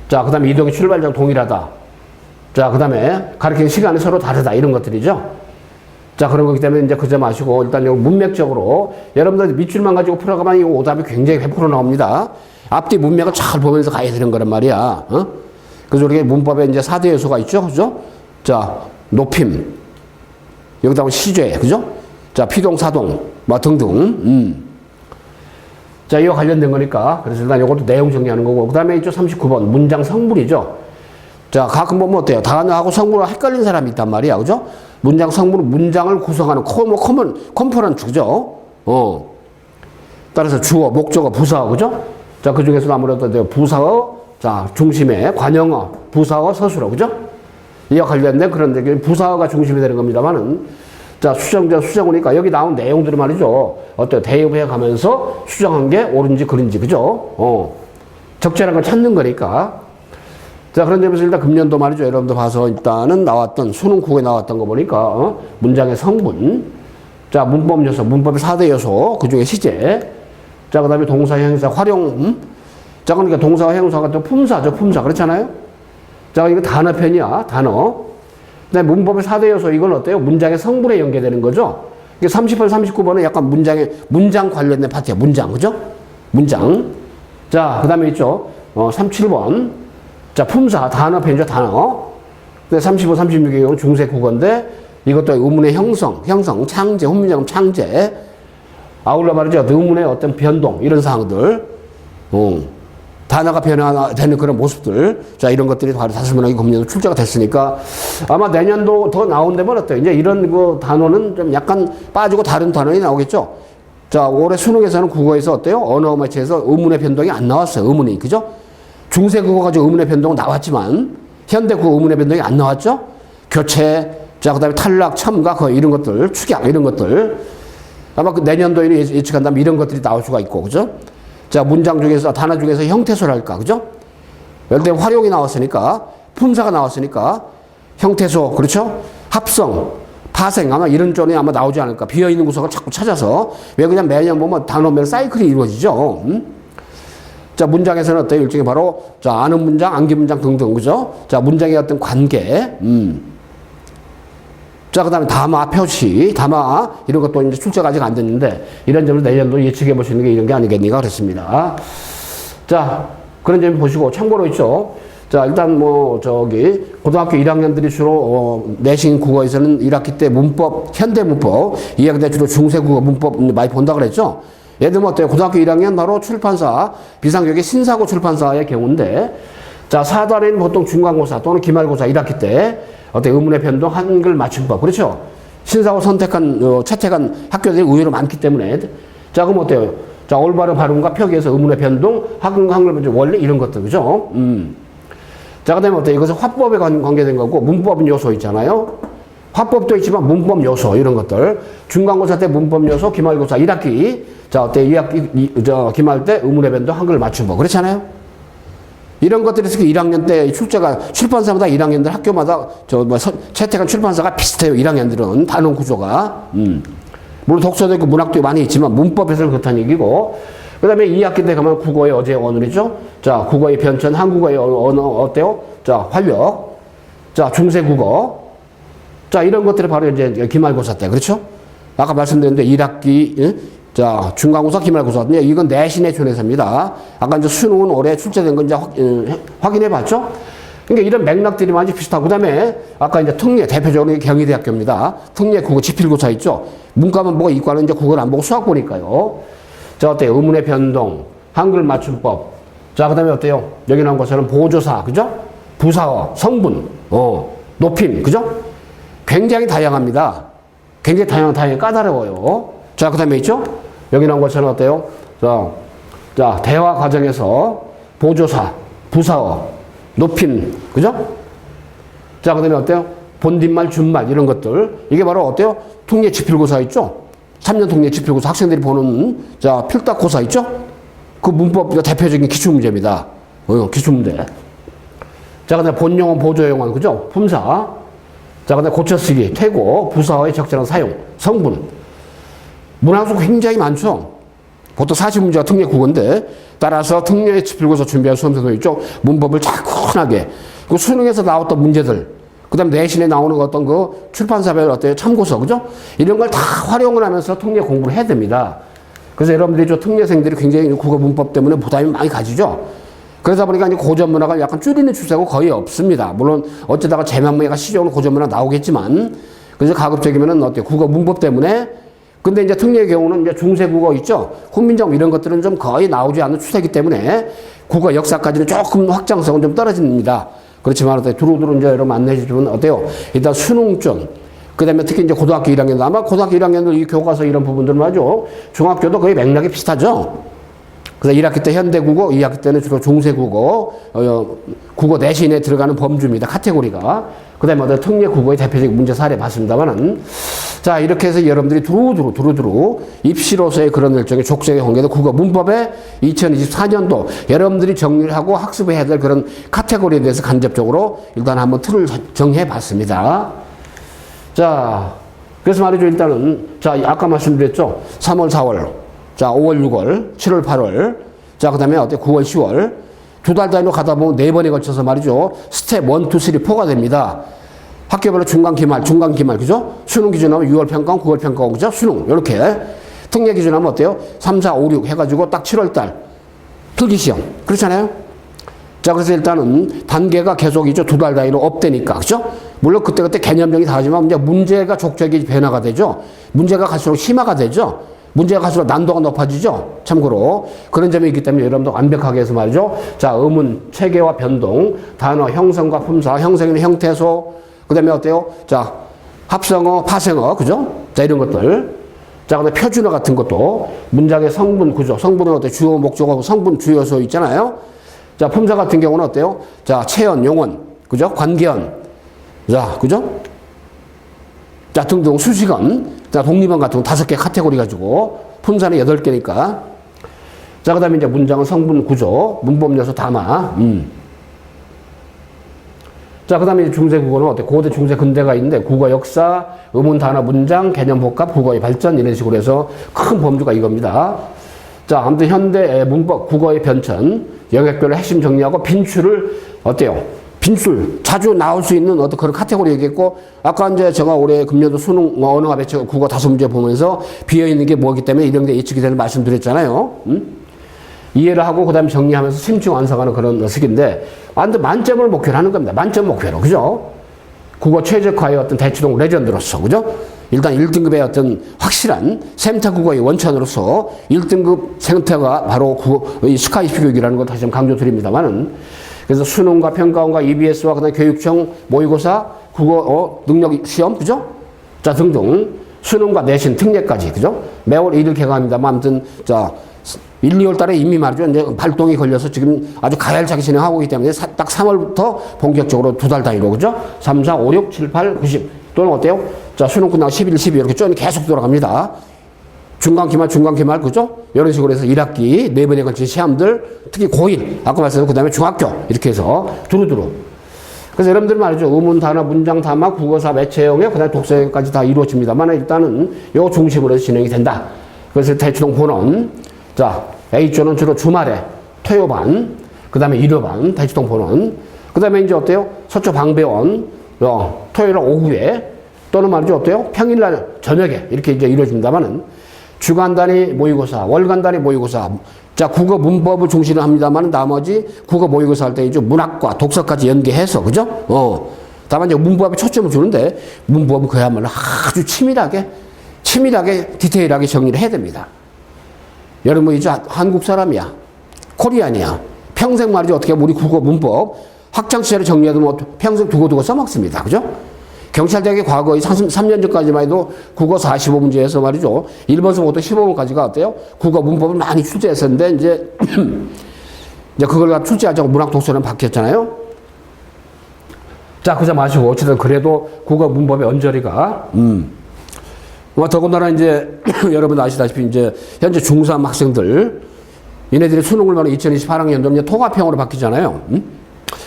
그 다음에 이동의 출발점 동일하다. 그 다음에 가르치는 시간이 서로 다르다. 이런 것들이죠. 그런 거기 때문에 이제 그저 마시고 일단 요 문맥적으로 여러분들 밑줄만 가지고 풀어가면 이 오답이 굉장히 100% 나옵니다. 앞뒤 문맥을 잘 보면서 가야 되는 거란 말이야. 그래서 우리가 문법에 이제 4대 요소가 있죠. 그죠? 높임. 여기다 시제. 그죠? 피동사동. 등등. 이와 관련된 거니까. 그래서 일단 이것도 내용 정리하는 거고. 그 다음에 있죠. 39번. 문장 성분이죠. 가끔 보면 어때요? 단어하고 성분을 헷갈리는 사람이 있단 말이야. 그죠? 문장 성분은 문장을 구성하는 컴포넌트. 그죠? 따라서 주어, 목적어, 부사어. 그죠? 그 중에서도 아무래도 부사어, 중심에 관형어, 부사어, 서술어. 그죠? 이와 관련된 그런 부사어가 중심이 되는 겁니다만은 수정어니까 여기 나온 내용들이 말이죠. 대입해 가면서 수정한 게 옳은지 그른지. 그죠? 적절한 걸 찾는 거니까. 그런 점에서 일단 금년도 말이죠. 여러분들 봐서 일단은 나왔던, 수능 국어에 나왔던 거 보니까, 문장의 성분. 문법 요소, 문법의 4대 요소, 그 중에 시제. 그 다음에 동사, 형용사, 활용. 그러니까 동사와 형용사가 또 품사죠. 품사. 그렇잖아요? 이거 단어편이야. 단어. 그 다음에 문법의 4대 요소, 이건 어때요? 문장의 성분에 연계되는 거죠? 30번, 39번은 약간 문장 관련된 파트야. 문장. 그죠? 문장. 그 다음에 있죠. 37번. 품사, 단어편이죠. 단어. 35, 36의 경우는 중세 국어인데 이것도 의문의 형성, 창제, 훈민정 창제. 아울러 말이죠. 의문의 어떤 변동, 이런 사항들. 단어가 변화되는 그런 모습들. 이런 것들이 바로 다스문학이 금년도 출제가 됐으니까 아마 내년도 더 나온다면 어때요? 이제 이런 그 단어는 좀 약간 빠지고 다른 단어이 나오겠죠? 올해 수능에서는 국어에서 어때요? 언어 매체에서 의문의 변동이 안 나왔어요. 의문이. 그죠? 중세 국어 가지고 의문의 변동은 나왔지만 현대 국어 의문의 변동이 안 나왔죠? 교체, 그 다음에 탈락, 첨가, 이런 것들, 축약, 이런 것들. 아마 그 내년도에는 예측한다면 이런 것들이 나올 수가 있고, 그죠? 문장 중에서, 단어 중에서 형태소랄까, 그죠? 예를 들면 활용이 나왔으니까, 품사가 나왔으니까, 형태소, 그렇죠? 합성, 파생, 아마 이런 쪽이 아마 나오지 않을까. 비어있는 구석을 자꾸 찾아서. 왜 그냥 매년 보면 단어별 사이클이 이루어지죠. 자, 문장에서는 어때요? 일종의 바로, 자, 아는 문장, 암기 문장 등등, 그죠? 자, 문장의 어떤 관계, 자, 그 다음에 담화, 표시, 담화, 이런 것도 이제 출제가 아직 안 됐는데, 이런 점을 내년도 예측해 보시는 게 이런 게 아니겠니까 그랬습니다. 자, 그런 점 보시고, 참고로 있죠. 자, 일단 고등학교 1학년들이 주로, 내신 국어에서는 1학기 때 문법, 현대 문법, 2학기 때 주로 중세 국어 문법 많이 본다 그랬죠. 예를 들면 어때요? 고등학교 1학년 바로 출판사, 비상교육의 신사고 출판사의 경우인데, 자, 4단에는 보통 중간고사 또는 기말고사 1학기 때, 의문의 변동, 한글 맞춤법. 그렇죠? 신사고 채택한 학교들이 의외로 많기 때문에. 자, 그럼 어때요? 자, 올바른 발음과 표기에서 의문의 변동, 한글 문제 원리 이런 것들. 그죠? 자, 그 다음에 어때요? 이것은 화법에 관계된 거고, 문법 요소 있잖아요? 화법도 있지만 문법 요소, 이런 것들. 중간고사 때 문법 요소, 기말고사 1학기. 자, 어때요? 2학기, 기말 때 의문의 변동, 한글 맞춤법. 그렇잖아요? 이런 것들이 특히 1학년 때 출제가 출판사마다 1학년들 학교마다 채택한 출판사가 비슷해요. 1학년들은 단원 구조가. 물론 독서도 있고 문학도 많이 있지만 문법에서는 그렇다는 얘기고. 그 다음에 2학기 때 가면 국어의 어제 오늘이죠. 자, 국어의 변천, 한국어의 언어 어때요? 자, 활력. 자, 중세국어. 자, 이런 것들이 바로 이제 기말고사 때. 그렇죠? 아까 말씀드렸는데 1학기, 자, 중간고사, 기말고사. 이건 내신의 존에서입니다. 아까 이제 수능은 올해 출제된 건 이제 확인해 봤죠? 그러니까 이런 맥락들이 많이 비슷하고, 그 다음에 아까 이제 특례, 대표적으로 경희대학교입니다. 특례 국어 지필고사 있죠? 문과만 보고 이과는 이제 국어를 안 보고 수학 보니까요. 자, 어때요? 의문의 변동, 한글 맞춤법. 자, 그 다음에 어때요? 여기 나온 것처럼 보조사, 그죠? 부사어, 성분, 높임, 그죠? 굉장히 다양합니다. 굉장히 다양히 까다로워요. 자, 그 다음에 있죠? 여기 나온 것처럼 어때요? 자, 대화 과정에서 보조사, 부사어, 높임, 그죠? 자, 그 다음에 어때요? 본뒷말, 준말, 이런 것들. 이게 바로 어때요? 통례 지필고사 있죠? 3년 통례 지필고사 학생들이 보는, 자, 필답고사 있죠? 그 문법 대표적인 기출문제입니다. 기출문제. 자, 그 다음에 본용어, 보조용어, 그죠? 품사. 자, 그 다음에 고쳐쓰기, 퇴고, 부사어의 적절한 사용, 성분. 문항수 굉장히 많죠. 보통 40문제가 특례 국어인데, 따라서 특례 지필고사 준비한 수험생도 있죠. 문법을 차분하게. 그 수능에서 나왔던 문제들, 그 다음 내신에 나오는 어떤 그 출판사별 어때요? 참고서, 그죠? 이런 걸 다 활용을 하면서 특례 공부를 해야 됩니다. 그래서 여러분들이 특례생들이 굉장히 국어 문법 때문에 부담이 많이 가지죠. 그러다 보니까 이제 고전 문학을 약간 줄이는 추세가 거의 없습니다. 물론 어쩌다가 제명문예가 시적으로 고전 문학 나오겠지만, 그래서 가급적이면은 어때요? 국어 문법 때문에. 근데 이제 특례의 경우는 이제 중세국어 있죠? 훈민정 이런 것들은 좀 거의 나오지 않는 추세이기 때문에 국어 역사까지는 조금 확장성은 좀 떨어집니다. 그렇지만 어때요? 두루두루 이제 여러분 안내해 주면 어때요? 일단 수능쯤, 그 다음에 특히 이제 고등학교 1학년, 아마 고등학교 1학년들 이 교과서 이런 부분들은 말이죠. 중학교도 거의 맥락이 비슷하죠? 그래서 1학기 때 현대국어, 2학기 때는 주로 중세국어, 국어 내신에 들어가는 범주입니다. 카테고리가. 그 다음에 특례 국어의 대표적인 문제 사례 봤습니다만은. 자, 이렇게 해서 여러분들이 두루두루 입시로서의 그런 일종의 족쇄의 관계도 국어 문법에 2024년도 여러분들이 정리를 하고 학습해야 될 그런 카테고리에 대해서 간접적으로 일단 한번 틀을 정해 봤습니다. 자, 그래서 말이죠. 일단은, 자, 아까 말씀드렸죠. 3월, 4월. 자, 5월, 6월, 7월, 8월. 자, 그 다음에 9월, 10월. 두 달 단위로 가다 보면 4번에 걸쳐서 말이죠. 스텝 1, 2, 3, 4가 됩니다. 학교별로 중간, 기말, 그죠? 수능 기준하면 6월 평가원, 9월 평가원, 그죠? 수능, 요렇게. 특례 기준하면 어때요? 3, 4, 5, 6 해가지고 딱 7월 달. 필기시험. 그렇잖아요? 자, 그래서 일단은 단계가 계속이죠. 두 달 단위로 업되니까. 그죠? 물론 그때그때 개념적이 다르지만 이제 문제가 족적이 변화가 되죠. 문제가 갈수록 심화가 되죠. 문제가 갈수록 난도가 높아지죠. 참고로 그런 점이 있기 때문에 여러분도 완벽하게 해서 말이죠. 자, 의문, 체계와 변동, 단어, 형성과 품사, 형성이나 형태소, 그 다음에 어때요? 자, 합성어, 파생어, 그죠? 자, 이런 것들. 자, 그 다음에 표준어 같은 것도 문장의 성분 구조, 성분은 어때요? 주어, 목적어, 성분, 주요소 있잖아요. 자, 품사 같은 경우는 어때요? 자, 체언, 용언, 그죠? 관계언, 자, 그죠? 자, 등등 수식언, 자, 독립언 같은 거 5개 카테고리 가지고 품사는 8개니까. 자, 그 다음에 이제 문장은 성분 구조, 문법 요소 담아. 자, 그 다음에 중세국어는 어때? 고대, 중세, 근대가 있는데 국어 역사, 의문, 단어, 문장, 개념 복합, 국어의 발전 이런 식으로 해서 큰 범주가 이겁니다. 자, 아무튼 현대 문법 국어의 변천, 영역별로 핵심 정리하고 빈출을 어때요? 빈출, 자주 나올 수 있는 어떤 그런 카테고리 얘기했고, 아까 이제 제가 올해 금년도 수능 언어와 배치 국어 5문제 보면서 비어있는 게 뭐기 때문에 이런 게 예측이 되는 말씀드렸잖아요. 이해를 하고 그 다음에 정리하면서 심층 완성하는 그런 습인데, 완전 만점을 목표로 하는 겁니다. 만점 목표로. 그죠? 국어 최적화의 어떤 대치동 레전드로서. 그죠? 일단 1등급의 어떤 확실한 센터 국어의 원천으로서 1등급 센터가 바로 이 스카이피 교육이라는 걸 다시 한번 강조드립니다만은, 그래서 수능과 평가원과 EBS와 그다음 교육청 모의고사 국어 능력 시험 그죠? 자 등등 수능과 내신 특례까지 그죠? 매월 1일 개강합니다만 아무튼 자 1, 2월 달에 이미 말이죠. 이제 발동이 걸려서 지금 아주 가열차게 진행하고 있기 때문에 딱 3월부터 본격적으로 2달 단위로 그죠? 3, 4, 5, 6, 7, 8, 90 또는 어때요? 자 수능 끝나고 11, 12 이렇게 쭉 계속 돌아갑니다. 중간 기말 그죠? 이런 식으로 해서 1학기 4번에 걸친 시험들 특히 고1 아까 말씀드린 그 다음에 중학교 이렇게 해서 두루두루. 그래서 여러분들 말이죠. 의문 단어 문장 담화 국어사 매체 영역 그 다음에 독서 영역까지 다 이루어집니다만 일단은 요 중심으로 해서 진행이 된다. 그래서 대치동 본원 자 A조는 주로 주말에 토요반 그 다음에 일요반 대치동 본원 그 다음에 이제 어때요? 서초 방배원 토요일 오후에 또는 말이죠. 어때요? 평일날 저녁에 이렇게 이제 이루어집니다만은 주간 단위 모의고사, 월간 단위 모의고사. 자, 국어 문법을 중심으로 합니다만 나머지 국어 모의고사 할 때 이제 문학과 독서까지 연계해서, 그죠? 다만 이제 문법에 초점을 주는데 문법은 그야말로 아주 치밀하게 디테일하게 정리를 해야 됩니다. 여러분, 이제 한국 사람이야. 코리안이야. 평생 말이죠. 어떻게 우리 국어 문법 학창시절에 정리해도 뭐 평생 두고두고 써먹습니다. 그죠? 경찰대학의 과거의 3년 전까지만 해도 국어 45문제에서 말이죠. 1번서부터 15번까지가 어때요? 국어 문법을 많이 출제했었는데, 이제 그걸 출제하자고 문학 독서는 바뀌었잖아요. 자, 그자 마시고, 어쨌든 그래도 국어 문법의 언저리가, 더군다나 이제, 여러분 아시다시피 이제, 현재 중3 학생들, 얘네들이 수능을 보면 2028학년도는 이제 통합형으로 바뀌잖아요.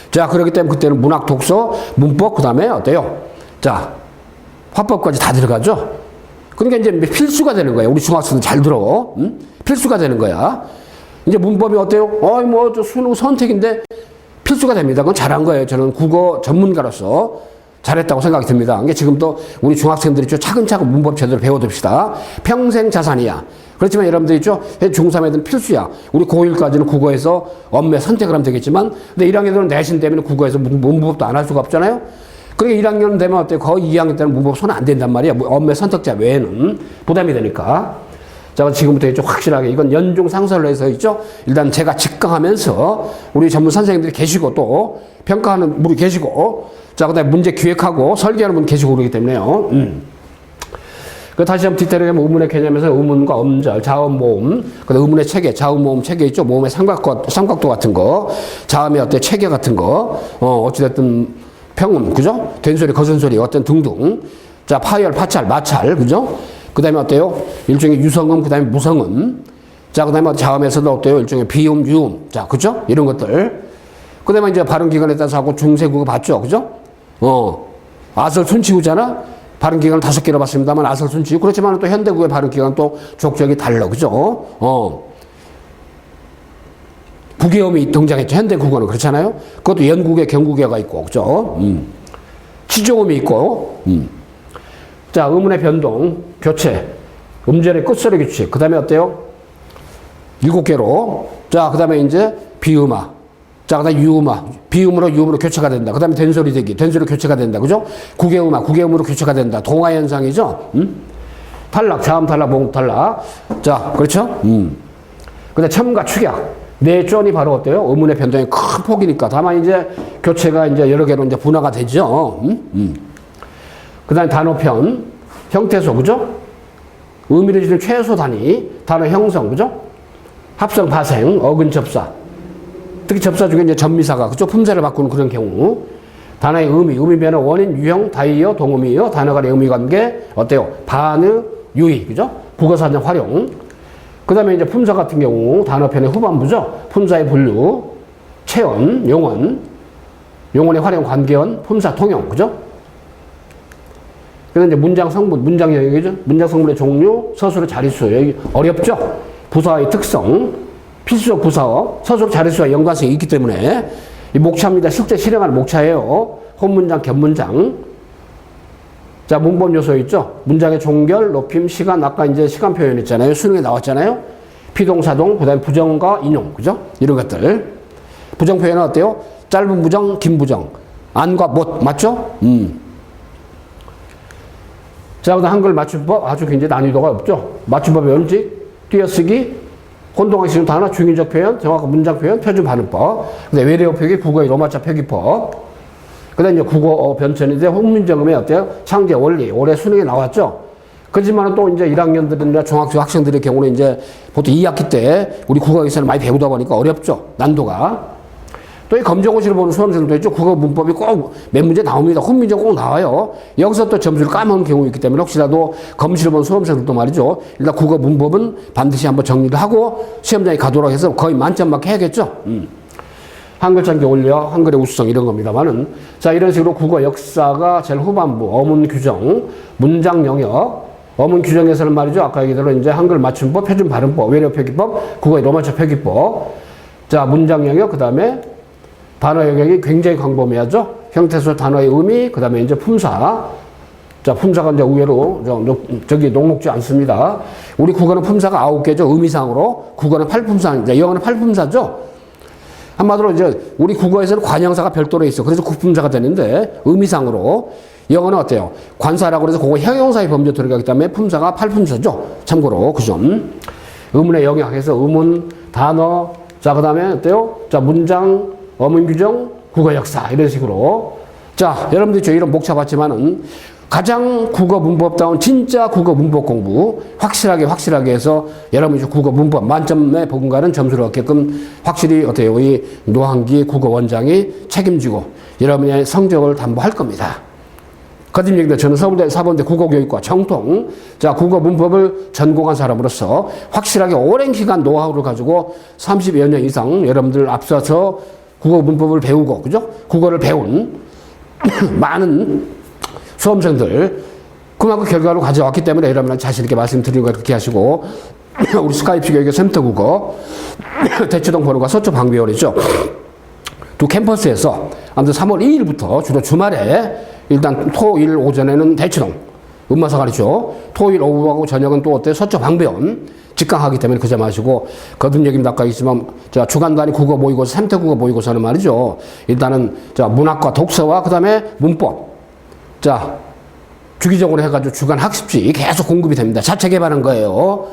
자, 그렇기 때문에 그때는 문학 독서, 문법, 그 다음에 어때요? 자, 화법까지 다 들어가죠? 그러니까 이제 필수가 되는 거예요. 우리 중학생들 잘 들어. 필수가 되는 거야. 이제 문법이 어때요? 저 수능 선택인데 필수가 됩니다. 그건 잘한 거예요. 저는 국어 전문가로서 잘했다고 생각이 듭니다. 그러니까 지금도 우리 중학생들이 좀 차근차근 문법 제대로 배워둡시다. 평생 자산이야. 그렇지만 여러분들 있죠? 중3 애들은 필수야. 우리 고1까지는 국어에서 엄매 선택을 하면 되겠지만, 근데 1학년들은 내신 때문에 국어에서 문법도 안 할 수가 없잖아요? 그러니까 1학년 되면 어때요? 거의 2학년 때는 문법 손 안 된단 말이야. 엄매 선택자 외에는 부담이 되니까. 자, 지금부터 있죠. 확실하게 이건 연중 상설로 해서 있죠. 일단 제가 직강하면서 우리 전문 선생님들이 계시고 또 평가하는 분이 계시고 자, 그 다음에 문제 기획하고 설계하는 분 계시고 그러기 때문에요. 그 다시 한번 디테일하게 의문의 개념에서 의문과 음절, 자음, 모음, 그 다음 의문의 체계, 자음, 모음, 체계 있죠. 모음의 삼각도 같은 거, 자음의 어때 체계 같은 거, 어찌됐든 평음, 그죠? 된소리, 거선소리, 어떤 등등. 자, 파열, 파찰, 마찰, 그죠? 그 다음에 어때요? 일종의 유성음, 그 다음에 무성음. 자, 그 다음에 자음에서도 어때요? 일종의 비음, 유음. 자, 그죠? 이런 것들. 그 다음에 이제 발음기관에 따라서 하고 중세국어 봤죠? 그죠? 아설, 순치우잖아? 발음기관을 5개로 봤습니다만 아설, 순치우. 그렇지만 또 현대국의 발음기관은 또 족적이 달라. 그죠? 국외음이 등장했죠. 현대 국어는 그렇잖아요. 그것도 연국의 경국어가 있고, 그죠? 치조음이 있고, 자, 음운의 변동, 교체, 음절의 끝소리 교체. 그 다음에 어때요? 7개로. 자, 그 다음에 이제 비음화. 자, 그 다음에 유음화. 비음으로 유음으로 교체가 된다. 그 다음에 된소리 대기. 된소리 교체가 된다. 그죠? 국외음화. 국외음으로 교체가 된다. 동화현상이죠? 탈락, 자음 탈락, 모음 탈락. 자, 그렇죠? 그 다음에 첨가, 축약. 네 존이 바로 어때요? 의문의 변동의 큰 폭이니까. 다만 이제 교체가 이제 여러 개로 이제 분화가 되죠. 그 다음에 단어편, 형태소, 그죠? 의미를 주는 최소 단위, 단어 형성, 그죠? 합성, 파생, 어근, 접사. 특히 접사 중에 이제 전미사가, 그죠? 품사를 바꾸는 그런 경우. 단어의 의미 변화, 원인, 유형, 다이어, 동의어, 단어 간의 의미 관계, 어때요? 반의, 유의, 그죠? 국어사전 활용. 그 다음에 이제 품사 같은 경우 단어편의 후반부죠. 품사의 분류, 체언, 용언의 활용, 관계언, 품사, 통용, 그죠? 그다음 이제 문장 성분, 문장 영역이죠. 문장 성분의 종류, 서술의 자릿수, 여기 어렵죠? 부사의 특성, 필수적 부사어, 서술적 자릿수와 연관성이 있기 때문에 이 목차입니다. 실제 실행하는 목차예요. 혼문장, 겹문장. 자, 문법 요소 있죠? 문장의 종결, 높임, 시간, 아까 이제 시간 표현 있잖아요. 수능에 나왔잖아요. 피동사동, 그 다음에 부정과 인용, 그죠? 이런 것들. 부정 표현은 어때요? 짧은 부정, 긴 부정. 안과 못, 맞죠? 자, 그 다음 한글 맞춤법 아주 굉장히 난이도가 없죠? 맞춤법의 원칙, 띄어쓰기, 혼동하기 쉬운 단어, 중의적 표현, 정확한 문장 표현, 표준 발음법. 근데 외래어 표기, 국어의 로마자 표기법. 그 다음에 이제 국어 변천인데 혼문정음에 어때요? 창제 원리, 올해 수능에 나왔죠? 그렇지만 또 이제 1학년들이나 중학교 학생들의 경우는 이제 보통 2학기 때 우리 국어에서는 많이 배우다 보니까 어렵죠? 난도가. 또 이 검정고시를 보는 수험생들도 있죠. 국어 문법이 꼭 몇 문제 나옵니다. 혼문제 꼭 나와요. 여기서 또 점수를 까먹는 경우가 있기 때문에 혹시라도 검시를 보는 수험생들도 말이죠. 일단 국어 문법은 반드시 한번 정리를 하고 시험장에 가도록 해서 거의 만점 맞게 해야겠죠. 한글 창제 올려, 한글의 우수성 이런 겁니다만은 자, 이런 식으로 국어 역사가 제일 후반부, 어문 규정, 문장 영역, 어문 규정에서는 말이죠. 아까 얘기대로 이제 한글 맞춤법, 표준 발음법, 외래어 표기법, 국어의 로마자 표기법. 자, 문장 영역, 그 다음에 단어 영역이 굉장히 광범위하죠. 형태소 단어의 의미, 그 다음에 이제 품사. 자, 품사가 이제 의외로 저기 녹록지 않습니다. 우리 국어는 품사가 9개죠. 의미상으로. 국어는 8품사, 이제 영어는 8품사죠. 한마디로 이제 우리 국어에서는 관형사가 별도로 있어. 그래서 9품사가 되는데 의미상으로. 영어는 어때요? 관사라고 해서 그거 형용사의 범죄에 들어가기 때문에 품사가 8품사죠. 참고로 그 점. 의문의 영역에서 의문, 단어, 자, 그 다음에 어때요? 자, 문장, 어문 규정, 국어 역사 이런 식으로. 자, 여러분들이 저 이런 목차 봤지만은 가장 국어 문법다운 진짜 국어 문법 공부 확실하게 해서 여러분이 국어 문법 만점에 버금가는 점수를 얻게끔 확실히 어때요? 이 노한기 국어 원장이 책임지고 여러분의 성적을 담보할 겁니다. 거듭 얘기인데 저는 서울대 사범대 국어교육과 정통, 자, 국어 문법을 전공한 사람으로서 확실하게 오랜 기간 노하우를 가지고 30여 년 이상 여러분들 앞서서 국어 문법을 배우고, 그죠? 국어를 배운 많은 수험생들, 그만큼 결과를 가져왔기 때문에 여러분은 자신있게 말씀드리는 거 그렇게 하시고, 우리 스카이프 교육의 센터국어, 대치동 번호가 서초 방배원이죠. 두 캠퍼스에서 아무튼 3월 2일부터 주로 주말에 일단 토일 오전에는 대치동 음마사 가르쳐, 토일 오후하고 저녁은 또 어때? 서초 방배원 직강하기 때문에 그저 마시고, 거듭 얘기입니다. 아까 있지만, 자, 주간 단위 국어 모의고사, 샘태 국어 모의고사는 말이죠. 일단은, 자, 문학과 독서와 그 다음에 문법. 자, 주기적으로 해가지고 주간 학습지 계속 공급이 됩니다. 자체 개발한 거예요.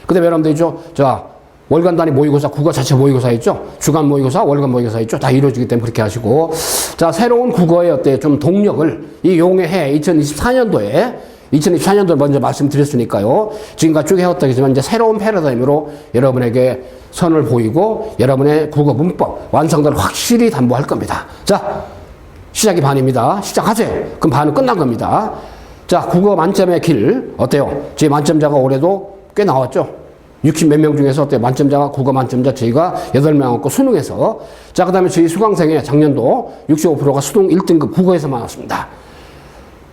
그 다음에 여러분들 있죠. 자, 월간 단위 모의고사, 국어 자체 모의고사 있죠. 주간 모의고사, 월간 모의고사 있죠. 다 이루어지기 때문에 그렇게 하시고. 자, 새로운 국어의 어때? 좀 동력을 이 용의 해 2024년도에 먼저 말씀드렸으니까요. 지금까지 쭉 해왔다겠지만 이제 새로운 패러다임으로 여러분에게 선을 보이고 여러분의 국어 문법 완성도를 확실히 담보할 겁니다. 자, 시작이 반입니다. 시작하세요. 그럼 반은 끝난 겁니다. 자, 국어 만점의 길 어때요? 제 만점자가 올해도 꽤 나왔죠. 60 몇 명 중에서 어때요? 만점자가 국어 만점자 저희가 8명 왔고 수능에서. 자, 그 다음에 저희 수강생의 작년도 65%가 수능 1등급 국어에서 나왔습니다.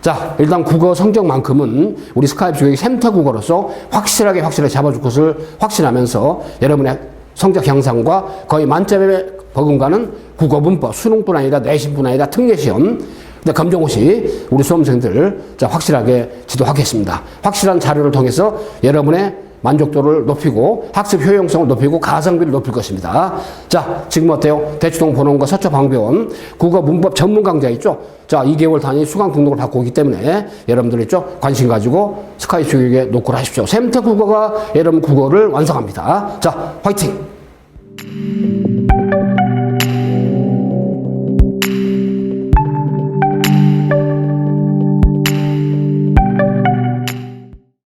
자, 일단 국어 성적만큼은 우리 스카이프 교육이 센터 국어로서 확실하게 잡아줄 것을 확신하면서 여러분의 성적 향상과 거의 만점에 버금가는 국어 문법, 수능뿐 아니라 내신뿐 아니라 특례시험, 근데 검정고시 우리 수험생들 자, 확실하게 지도하겠습니다. 확실한 자료를 통해서 여러분의 만족도를 높이고 학습 효용성을 높이고 가성비를 높일 것입니다. 자, 지금 어때요? 대치동 본원과 서초 방배원 국어 문법 전문 강좌 있죠? 자, 2개월 단위 수강 등록을 받고 오기 때문에 여러분들 있죠? 관심 가지고 스카이프 교육에 노크를 하십시오. 샘터 국어가 여러분 국어를 완성합니다. 자, 화이팅!